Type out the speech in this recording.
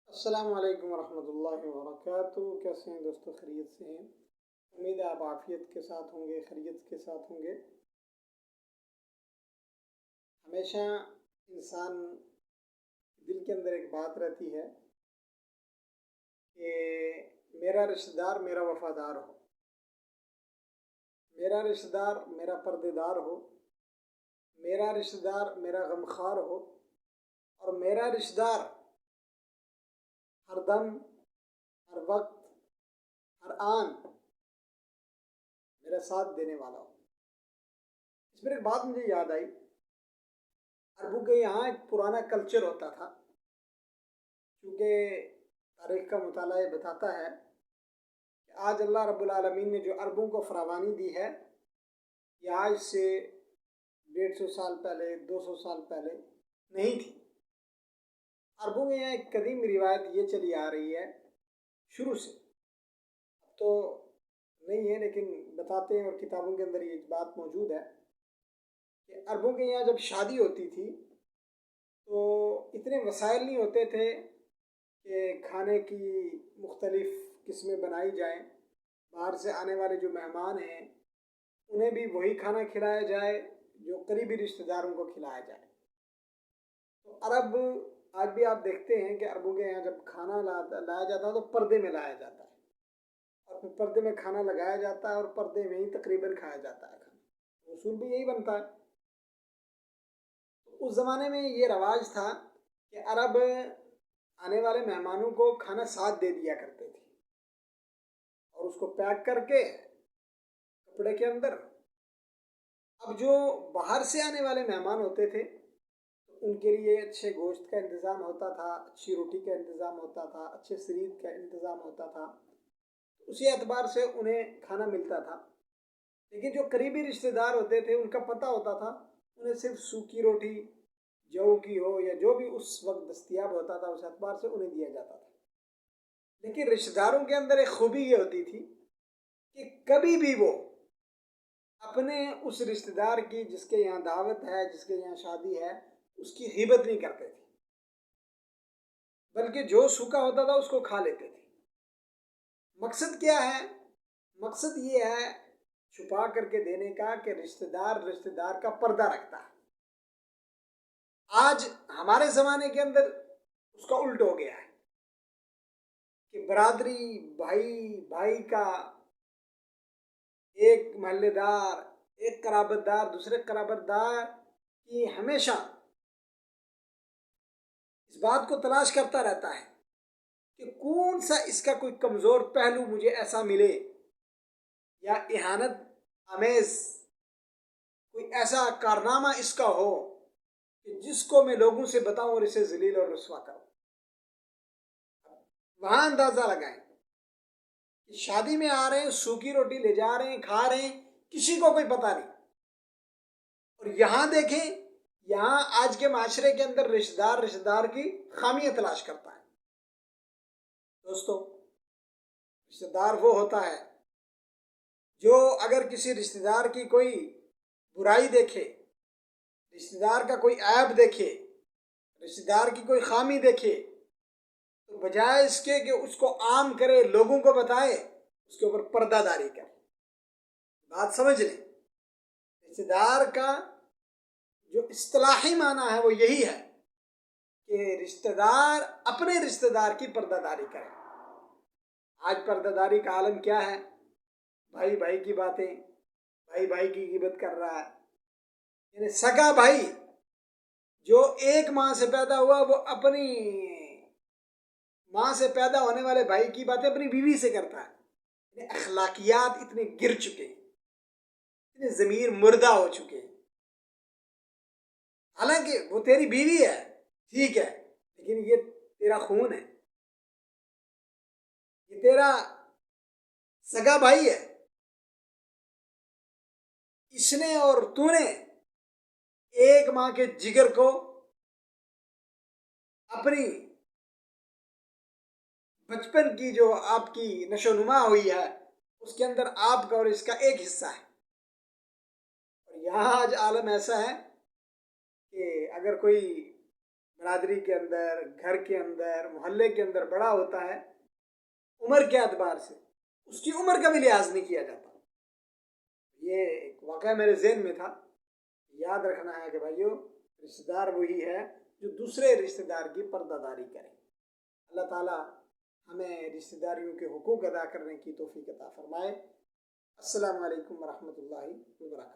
السلام علیکم ورحمۃ اللہ وبرکاتہ۔ کیسے ہیں دوستو؟ خیریت سے ہیں؟ امید ہے آپ عافیت کے ساتھ ہوں گے، خیریت کے ساتھ ہوں گے۔ ہمیشہ انسان دل کے اندر ایک بات رہتی ہے کہ میرا رشتہ دار میرا وفادار ہو، میرا رشتہ دار میرا پردے دار ہو، میرا رشتہ دار میرا غمخوار ہو، اور میرا رشتہ دار ہر دم، ہر وقت، ہر آن میرا ساتھ دینے والا ہو۔ اس پر ایک بات مجھے یاد آئی۔ عربوں کے یہاں ایک پرانا کلچر ہوتا تھا، کیونکہ تاریخ کا مطالعہ یہ بتاتا ہے کہ آج اللہ رب العالمین نے جو عربوں کو فراوانی دی ہے، یہ آج سے 150 سال پہلے، 200 سال پہلے نہیں تھی۔ عربوں کے یہاں ایک قدیم روایت یہ چلی آ رہی ہے شروع سے، اب تو نہیں ہے لیکن بتاتے ہیں اور کتابوں کے اندر یہ بات موجود ہے کہ عربوں کے یہاں جب شادی ہوتی تھی تو اتنے وسائل نہیں ہوتے تھے کہ کھانے کی مختلف قسمیں بنائی جائیں، باہر سے آنے والے جو مہمان ہیں انہیں بھی وہی کھانا کھلایا جائے جو قریبی رشتہ داروں کو کھلایا جائے۔ تو عرب آج بھی آپ دیکھتے ہیں کہ عربوں کے یہاں جب کھانا لایا جاتا ہے تو پردے میں لایا جاتا ہے، اور پھر پردے میں کھانا لگایا جاتا ہے اور پردے میں ہی تقریباً کھایا جاتا ہے کھانا۔ اصول بھی یہی بنتا ہے۔ اس زمانے میں یہ رواج تھا کہ عرب آنے والے مہمانوں کو کھانا ساتھ دے دیا کرتے تھے، اور اس کو پیک کر کے کپڑے کے اندر۔ اب جو باہر سے آنے والے مہمان ہوتے تھے تو ان کے لیے اچھے گوشت کا انتظام ہوتا تھا، اچھی روٹی کا انتظام ہوتا تھا، اچھے سرید کا انتظام ہوتا تھا، اسی اعتبار سے انہیں کھانا ملتا تھا۔ لیکن جو قریبی رشتہ دار ہوتے تھے ان کا پتہ ہوتا تھا، انہیں صرف سوکھی روٹی جو کی ہو یا جو بھی اس وقت دستیاب ہوتا تھا اس اعتبار سے انہیں دیا جاتا تھا۔ لیکن رشتہ داروں کے اندر ایک خوبی یہ ہوتی تھی کہ کبھی بھی وہ اپنے اس رشتہ دار کی جس کے یہاں دعوت ہے، جس کے یہاں شادی ہے، اس کی غیبت نہیں کرتے تھے، بلکہ جو سوکھا ہوتا تھا اس کو کھا لیتے تھے۔ مقصد کیا ہے؟ مقصد یہ ہے چھپا کر کے دینے کا کہ رشتہ دار کا پردہ رکھتا ہے۔ آج ہمارے زمانے کے اندر اس کا الٹ ہو گیا ہے کہ برادری، بھائی کا، ایک محلے دار، ایک قرابت دار دوسرے قرابت دار کی ہمیشہ اس بات کو تلاش کرتا رہتا ہے کہ کون سا اس کا کوئی کمزور پہلو مجھے ایسا ملے، یا اہانت آمیز کوئی ایسا کارنامہ اس کا ہو کہ جس کو میں لوگوں سے بتاؤں اور اسے ذلیل اور رسوا کروں۔ وہاں اندازہ لگائیں کہ شادی میں آ رہے ہیں، سوکھی روٹی لے جا رہے ہیں، کھا رہے ہیں، کسی کو کوئی پتہ نہیں۔ اور یہاں دیکھیں، یہاں آج کے معاشرے کے اندر رشتہ دار کی خامیاں تلاش کرتا ہے۔ دوستو، رشتہ دار وہ ہوتا ہے جو اگر کسی رشتہ دار کی کوئی برائی دیکھے، رشتہ دار کا کوئی عیب دیکھے، رشتہ دار کی کوئی خامی دیکھے، تو بجائے اس کے کہ اس کو عام کرے، لوگوں کو بتائے، اس کے اوپر پردہ داری کرے۔ بات سمجھ لیں، رشتہ دار کا جو اصطلاحی معنی ہے وہ یہی ہے کہ رشتہ دار اپنے رشتہ دار کی پردہ داری کرے۔ آج پردہ داری کا عالم کیا ہے؟ بھائی کی باتیں، بھائی کی غیبت کر رہا ہے۔ یعنی سگا بھائی جو ایک ماں سے پیدا ہوا وہ اپنی ماں سے پیدا ہونے والے بھائی کی باتیں اپنی بیوی سے کرتا ہے۔ یعنی اخلاقیات اتنے گر چکے ہیں، اتنے ضمیر مردہ ہو چکے ہیں۔ حالانکہ وہ تیری بیوی ہے، ٹھیک ہے، لیکن یہ تیرا خون ہے، یہ تیرا سگا بھائی ہے۔ اس نے اور تو نے ایک ماں کے جگر کو اپنی بچپن کی جو آپ کی نشو نما ہوئی ہے اس کے اندر آپ کا اور اس کا ایک حصہ ہے۔ اور یہاں آج عالم ایسا ہے کہ اگر کوئی برادری کے اندر، گھر کے اندر، محلے کے اندر بڑا ہوتا ہے عمر کے اعتبار سے، اس کی عمر کا بھی لحاظ نہیں کیا جاتا۔ یہ ایک واقعہ میرے ذہن میں تھا، یاد رکھنا ہے کہ بھائیو رشتہ دار وہی ہے جو دوسرے رشتہ دار کی پردہ داری کرے۔ اللہ تعالیٰ ہمیں رشتہ داریوں کے حقوق ادا کرنے کی توفیق عطا فرمائے۔ السلام علیکم ورحمۃ اللہ وبرکاتہ۔